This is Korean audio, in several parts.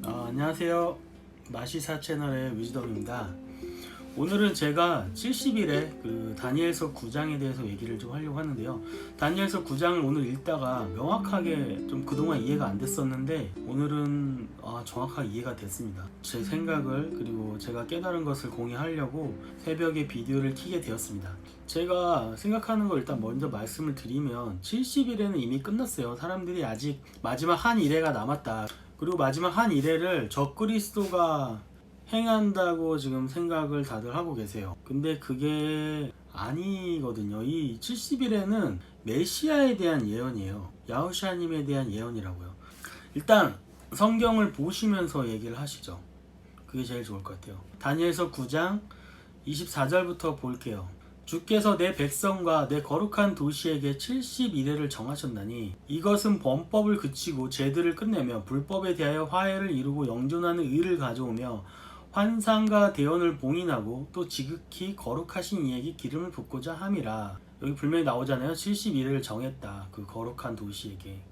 안녕하세요. 마시사 채널의 위즈덤입니다. 오늘은 제가 70일의 그 다니엘서 9장에 대해서 얘기를 좀 하려고 하는데요. 다니엘서 9장을 오늘 읽다가 명확하게 좀 그동안 이해가 안 됐었는데 오늘은 정확하게 이해가 됐습니다. 제 생각을 그리고 제가 깨달은 것을 공유하려고 새벽에 비디오를 켜게 되었습니다. 제가 생각하는 걸 일단 먼저 말씀을 드리면 70일에는 이미 끝났어요. 사람들이 아직 마지막 한 일회가 남았다. 그리고 마지막 한 일회를 적그리스도가 행한다고 지금 생각을 다들 하고 계세요. 근데 그게 아니거든요. 이 70일에는 메시아에 대한 예언이에요. 야후샤님에 대한 예언이라고요. 일단 성경을 보시면서 얘기를 하시죠. 그게 제일 좋을 것 같아요. 다니엘서 9장 24절부터 볼게요. 주께서 내 백성과 내 거룩한 도시에게 70일회를 정하셨나니 이것은 범법을 그치고 죄들을 끝내며 불법에 대하여 화해를 이루고 영존하는 의를 가져오며 환상과 대언을 봉인하고 또 지극히 거룩하신 이에게 기름을 붓고자 함이라. 여기 분명히 나오잖아요. 70일을 정했다. 그 거룩한 도시에게.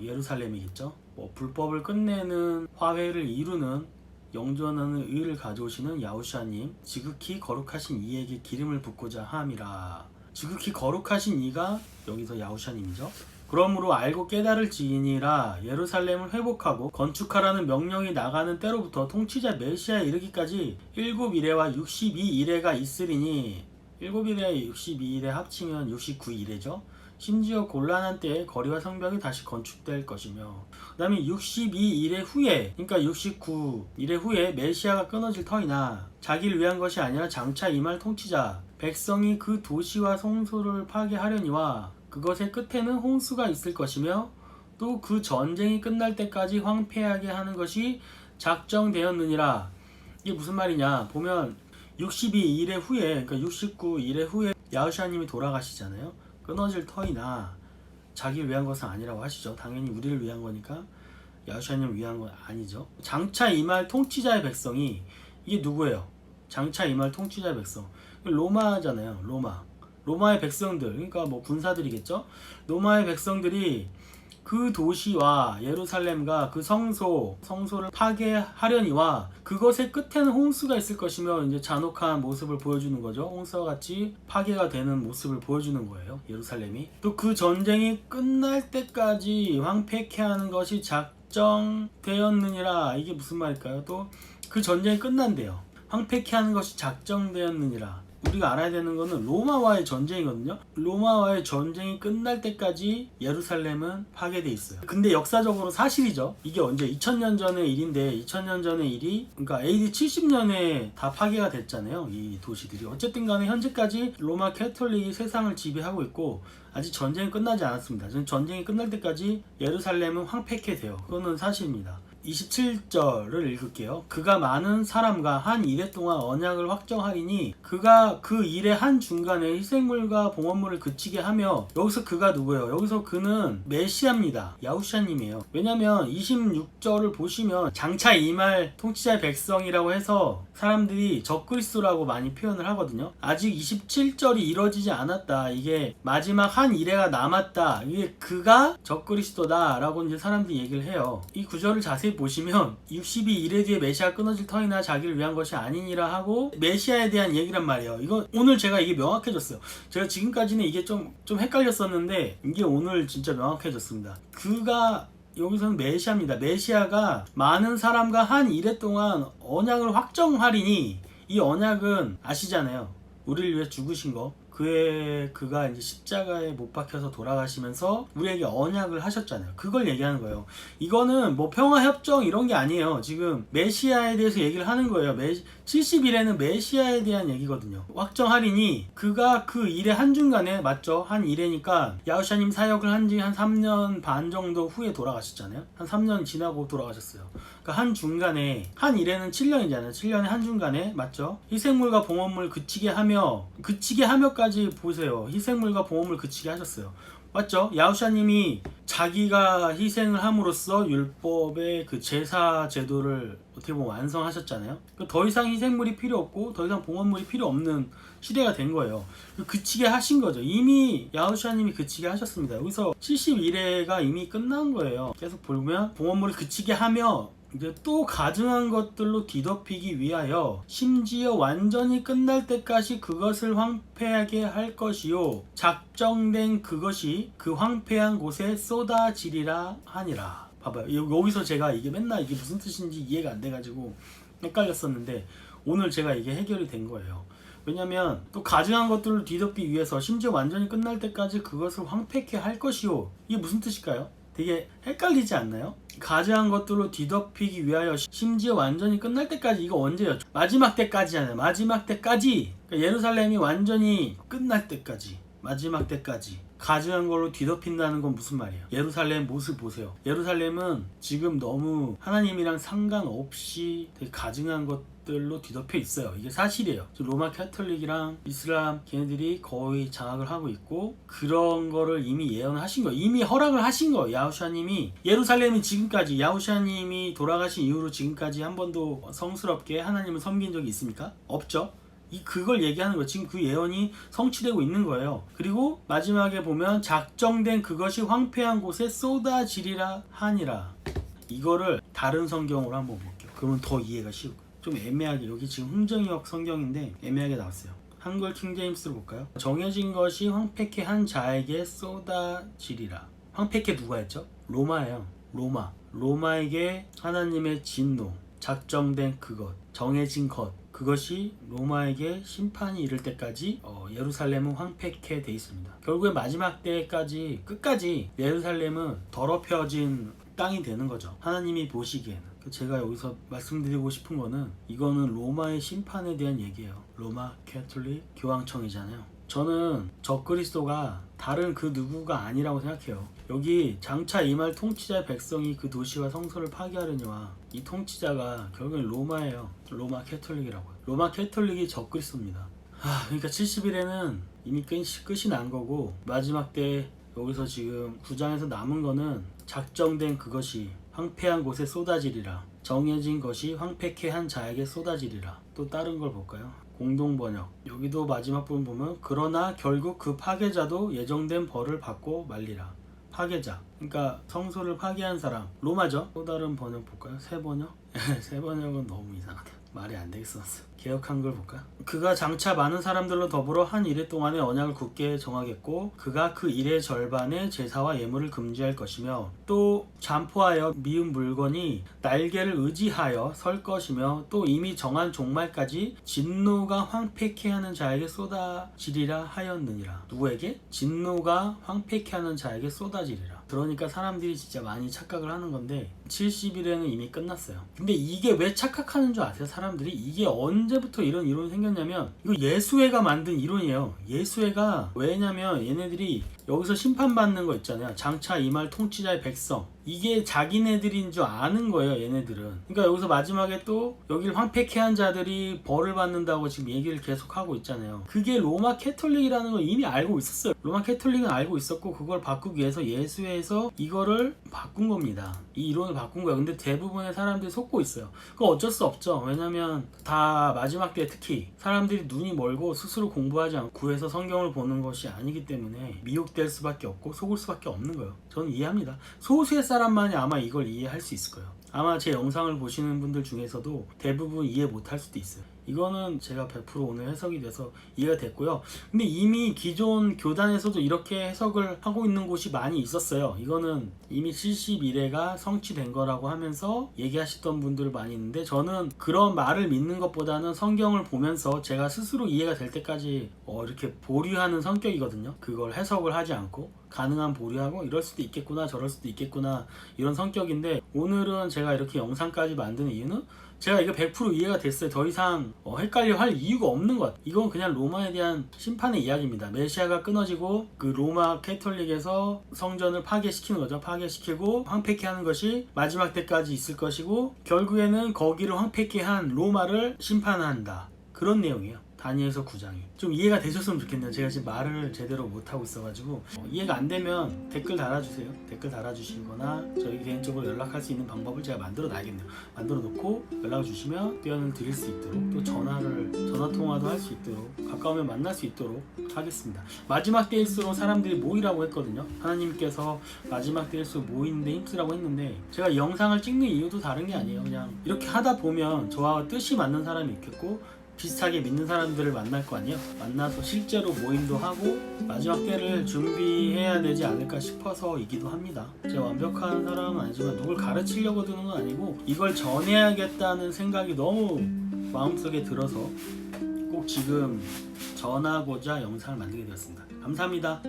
예루살렘이겠죠. 불법을 끝내는 화해를 이루는 영존하는 의를 가져오시는 야후샤님, 지극히 거룩하신 이에게 기름을 붓고자 함이라. 지극히 거룩하신 이가 여기서 야후샤님이죠. 그러므로 알고 깨달을 지니라. 예루살렘을 회복하고 건축하라는 명령이 나가는 때로부터 통치자 메시아에 이르기까지 7일회와 62일회가 있으리니 7일회 62일회 합치면 69일회죠. 심지어 곤란한 때에 거리와 성벽이 다시 건축될 것이며 그 다음에 62일회 후에, 그러니까 69일회 후에 메시아가 끊어질 터이나 자기를 위한 것이 아니라 장차 임할 통치자 백성이 그 도시와 성소를 파괴하려니와 그것의 끝에는 홍수가 있을 것이며 또 그 전쟁이 끝날 때까지 황폐하게 하는 것이 작정되었느니라. 이게 무슨 말이냐 보면 62일회 후에, 그러니까 69일회 후에 야후샤님이 돌아가시잖아요. 끊어질 터이나 자기를 위한 것은 아니라고 하시죠. 당연히 우리를 위한 거니까 야후샤님을 위한 건 아니죠. 장차 임할 통치자의 백성이, 이게 누구예요? 장차 임할 통치자의 백성, 로마잖아요. 로마의 백성들, 그러니까 군사들이겠죠. 로마의 백성들이 그 도시와 예루살렘과 그 성소를 파괴하려니와 그것의 끝에는 홍수가 있을 것이며, 이제 잔혹한 모습을 보여주는 거죠. 홍수와 같이 파괴가 되는 모습을 보여주는 거예요. 예루살렘이. 또 그 전쟁이 끝날 때까지 황폐케 하는 것이 작정되었느니라. 이게 무슨 말일까요? 또 그 전쟁이 끝난대요. 황폐케 하는 것이 작정되었느니라. 우리가 알아야 되는 거는 로마와의 전쟁이거든요. 로마와의 전쟁이 끝날 때까지 예루살렘은 파괴돼 있어요. 근데 역사적으로 사실이죠. 이게 언제 2000년 전의 일인데 2000년 전의 일이, 그러니까 AD 70년에 다 파괴가 됐잖아요. 이 도시들이. 어쨌든 간에 현재까지 로마 캐톨릭이 세상을 지배하고 있고 아직 전쟁이 끝나지 않았습니다. 전쟁이 끝날 때까지 예루살렘은 황폐케 돼요. 그거는 사실입니다. 27절을 읽을게요. 그가 많은 사람과 한 일해 동안 언약을 확정하리니 그가 그 일의 한 중간에 희생물과 봉헌물을 그치게 하며, 여기서 그가 누구예요? 여기서 그는 메시아입니다. 야후샤님이에요. 왜냐면 26절을 보시면 장차 임할 통치자의 백성이라고 해서 사람들이 적그리스도라고 많이 표현을 하거든요. 아직 27절이 이루어지지 않았다. 이게 마지막 한 일회가 남았다. 이게 그가 적그리스도다 라고 이제 사람들이 얘기를 해요. 이 구절을 자세히 보시면 62일회 뒤에 메시아 끊어질 터이나 자기를 위한 것이 아니니라 하고 메시아에 대한 얘기란 말이에요. 이거 오늘 제가 이게 명확해졌어요. 제가 지금까지는 이게 좀 헷갈렸었는데 이게 오늘 진짜 명확해졌습니다. 그가 여기서는 메시아입니다. 메시아가 많은 사람과 한 일회 동안 언약을 확정하리니, 이 언약은 아시잖아요. 우리를 위해 죽으신 거. 그가 이제 십자가에 못 박혀서 돌아가시면서 우리에게 언약을 하셨잖아요. 그걸 얘기하는 거예요. 이거는 평화협정 이런 게 아니에요. 지금 메시아에 대해서 얘기를 하는 거예요. 70일에는 메시아에 대한 얘기거든요. 확정하리니 그가 그 일의 한중간에, 맞죠? 한 일회니까 야후샤님 사역을 한 지 한 3년 반 정도 후에 돌아가셨잖아요. 한 3년 지나고 돌아가셨어요. 그러니까 한중간에, 한 일회는 7년이잖아요. 7년의 한중간에, 맞죠? 희생물과 봉헌물 그치게 하며까지 보세요. 희생물과 봉헌물 그치게 하셨어요. 맞죠? 야후샤님이 자기가 희생을 함으로써 율법의 그 제사 제도를 어떻게 보면 완성하셨잖아요. 더 이상 희생물이 필요 없고 더 이상 봉헌물이 필요 없는 시대가 된 거예요. 그치게 하신 거죠. 이미 야후샤님이 그치게 하셨습니다. 여기서 71회가 이미 끝난 거예요. 계속 보면 봉헌물을 그치게 하며 이제 또 가증한 것들로 뒤덮이기 위하여 심지어 완전히 끝날 때까지 그것을 황폐하게 할 것이요 작정된 그것이 그 황폐한 곳에 쏟아지리라 하니라. 봐봐요. 여기서 제가 이게 맨날 이게 무슨 뜻인지 이해가 안 돼가지고 헷갈렸었는데 오늘 제가 이게 해결이 된 거예요. 왜냐면 또 가증한 것들을 뒤덮기 위해서 심지어 완전히 끝날 때까지 그것을 황폐케 할 것이요, 이게 무슨 뜻일까요? 되게 헷갈리지 않나요? 가증한 것들로 뒤덮이기 위하여 심지어 완전히 끝날 때까지, 이거 언제요? 마지막 때까지잖아요. 마지막 때까지. 그러니까 예루살렘이 완전히 끝날 때까지, 마지막 때까지 가증한 걸로 뒤덮인다는 건 무슨 말이에요? 예루살렘 모습 보세요. 예루살렘은 지금 너무 하나님이랑 상관없이 되게 가증한 것들로 뒤덮여 있어요. 이게 사실이에요. 로마 캐톨릭이랑 이슬람 걔네들이 거의 장악을 하고 있고 그런 거를 이미 예언을 하신 거예요. 이미 허락을 하신 거예요. 야후샤님이. 예루살렘이 지금까지 야후샤님이 돌아가신 이후로 지금까지 한 번도 성스럽게 하나님을 섬긴 적이 있습니까? 없죠. 그걸 얘기하는 거예요. 지금 그 예언이 성취되고 있는 거예요. 그리고 마지막에 보면 작정된 그것이 황폐한 곳에 쏟아지리라 하니라. 이거를 다른 성경으로 한번 볼게요. 그러면 더 이해가 쉬울 거예요. 좀 애매하게, 여기 지금 흥정역 성경인데 애매하게 나왔어요. 한글 킹제임스로 볼까요? 정해진 것이 황폐케 한 자에게 쏟아지리라. 황폐케 누가 했죠? 로마예요. 로마에게 하나님의 진노, 작정된 그것, 정해진 것, 그것이 로마에게 심판이 이를 때까지 예루살렘은 황폐케 돼 있습니다. 결국에 마지막 때까지 끝까지 예루살렘은 더럽혀진 땅이 되는 거죠. 하나님이 보시기에는. 제가 여기서 말씀드리고 싶은 거는 이거는 로마의 심판에 대한 얘기예요. 로마 캐톨릭 교황청이잖아요. 저는 적그리스도가 다른 그 누구가 아니라고 생각해요. 여기 장차 임할 통치자의 백성이 그 도시와 성소를 파괴하려니와 이 통치자가 결국엔 로마예요. 로마 캐톨릭이라고요. 로마 캐톨릭이 적그리스도입니다. 그러니까 70일에는 이미 끝이 난 거고 마지막 때 여기서 지금 9장에서 남은 거는 작정된 그것이 황폐한 곳에 쏟아지리라. 정해진 것이 황폐케 한 자에게 쏟아지리라. 또 다른 걸 볼까요? 공동번역. 여기도 마지막 부분 보면 그러나 결국 그 파괴자도 예정된 벌을 받고 말리라. 파괴자. 그러니까 성소를 파괴한 사람. 로마죠. 또 다른 번역 볼까요? 새 번역? 새 번역은 너무 이상하다. 말이 안 되겠었어. 개역 한글 볼까? 그가 장차 많은 사람들로 더불어 한 일해 동안의 언약을 굳게 정하겠고 그가 그 일의 절반의 제사와 예물을 금지할 것이며 또 잠포하여 미운 물건이 날개를 의지하여 설 것이며 또 이미 정한 종말까지 진노가 황폐케 하는 자에게 쏟아지리라 하였느니라. 누구에게? 진노가 황폐케 하는 자에게 쏟아지리라. 그러니까 사람들이 진짜 많이 착각을 하는 건데 70일에는 이미 끝났어요. 근데 이게 왜 착각하는 줄 아세요? 사람들이 이게 언제부터 이런 이론이 생겼냐면 이거 예수회가 만든 이론이에요. 예수회가 왜냐면 얘네들이 여기서 심판받는 거 있잖아요. 장차 임할 통치자의 백성. 이게 자기네들인 줄 아는 거예요, 얘네들은. 그러니까 여기서 마지막에 또 여기를 황폐케 한 자들이 벌을 받는다고 지금 얘기를 계속하고 있잖아요. 그게 로마 캐톨릭이라는 걸 이미 알고 있었어요. 로마 캐톨릭은 알고 있었고 그걸 바꾸기 위해서 예수회에서 이거를 바꾼 겁니다. 이 이론을 바꾼 거예요. 근데 대부분의 사람들이 속고 있어요. 그거 어쩔 수 없죠. 왜냐면 다 마지막 때 특히 사람들이 눈이 멀고 스스로 공부하지 않고 구해서 성경을 보는 것이 아니기 때문에 미혹될 수밖에 없고 속을 수밖에 없는 거예요. 저는 이해합니다. 소수의 사람만이 아마 이걸 이해할 수 있을 거예요. 아마 제 영상을 보시는 분들 중에서도 대부분 이해 못할 수도 있어요. 이거는 제가 100% 오늘 해석이 돼서 이해가 됐고요. 근데 이미 기존 교단에서도 이렇게 해석을 하고 있는 곳이 많이 있었어요. 이거는 이미 71회가 성취된 거라고 하면서 얘기하시던 분들 많이 있는데 저는 그런 말을 믿는 것보다는 성경을 보면서 제가 스스로 이해가 될 때까지 이렇게 보류하는 성격이거든요. 그걸 해석을 하지 않고 가능한 보류하고 이럴 수도 있겠구나 저럴 수도 있겠구나 이런 성격인데 오늘은 제가 이렇게 영상까지 만드는 이유는 제가 이거 100% 이해가 됐어요. 더 이상 헷갈려 할 이유가 없는 것 같아요. 이건 그냥 로마에 대한 심판의 이야기입니다. 메시아가 끊어지고 그 로마 캐톨릭에서 성전을 파괴시키는 거죠. 파괴시키고 황폐케 하는 것이 마지막 때까지 있을 것이고 결국에는 거기를 황폐케 한 로마를 심판한다. 그런 내용이에요. 다니엘서 9장이 좀 이해가 되셨으면 좋겠네요. 제가 지금 말을 제대로 못하고 있어가지고 이해가 안 되면 댓글 달아주세요. 댓글 달아주시거나 저희 개인적으로 연락할 수 있는 방법을 제가 만들어 놔야겠네요. 만들어 놓고 연락을 주시면 답변을 드릴 수 있도록, 또 전화 통화도 할 수 있도록, 가까우면 만날 수 있도록 하겠습니다. 마지막 때일수록 사람들이 모이라고 했거든요. 하나님께서 마지막 때일수록 모이는데 힘쓰라고 했는데, 제가 영상을 찍는 이유도 다른 게 아니에요. 그냥 이렇게 하다 보면 저와 뜻이 맞는 사람이 있겠고 비슷하게 믿는 사람들을 만날 거 아니에요. 만나서 실제로 모임도 하고 마지막 때를 준비해야 되지 않을까 싶어서이기도 합니다. 제가 완벽한 사람은 아니지만 누굴 가르치려고 드는 건 아니고 이걸 전해야겠다는 생각이 너무 마음속에 들어서 꼭 지금 전하고자 영상을 만들게 되었습니다. 감사합니다.